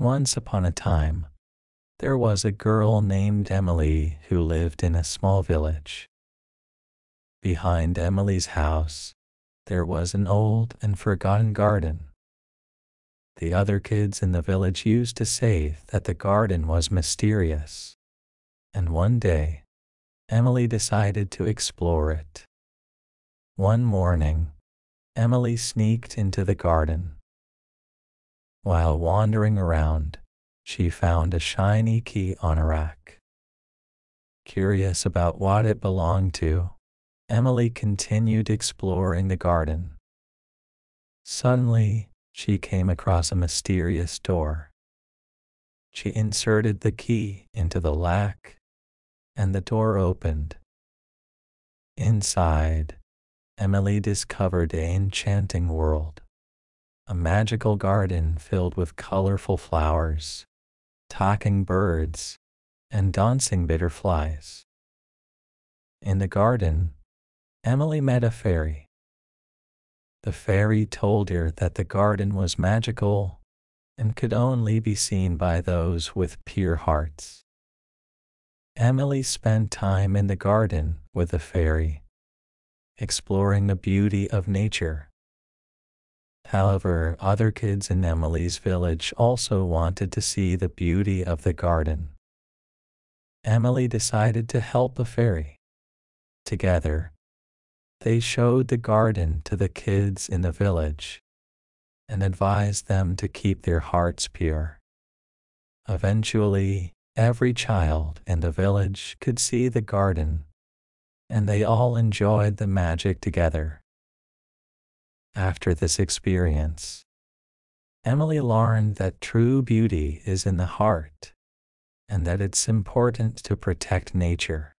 Once upon a time, there was a girl named Emily who lived in a small village. Behind Emily's house, there was an old and forgotten garden. The other kids in the village used to say that the garden was mysterious, and one day, Emily decided to explore it. One morning, Emily sneaked into the garden. While wandering around, she found a shiny key on a rack. Curious about what it belonged to, Emily continued exploring the garden. Suddenly, she came across a mysterious door. She inserted the key into the lock, and the door opened. Inside, Emily discovered an enchanting world, a magical garden filled with colorful flowers, talking birds, and dancing butterflies. In the garden, Emily met a fairy. The fairy told her that the garden was magical and could only be seen by those with pure hearts. Emily spent time in the garden with the fairy, exploring the beauty of nature. However, other kids in Emily's village also wanted to see the beauty of the garden. Emily decided to help the fairy. Together, they showed the garden to the kids in the village and advised them to keep their hearts pure. Eventually, every child in the village could see the garden, and they all enjoyed the magic together. After this experience, Emily learned that true beauty is in the heart and that it's important to protect nature.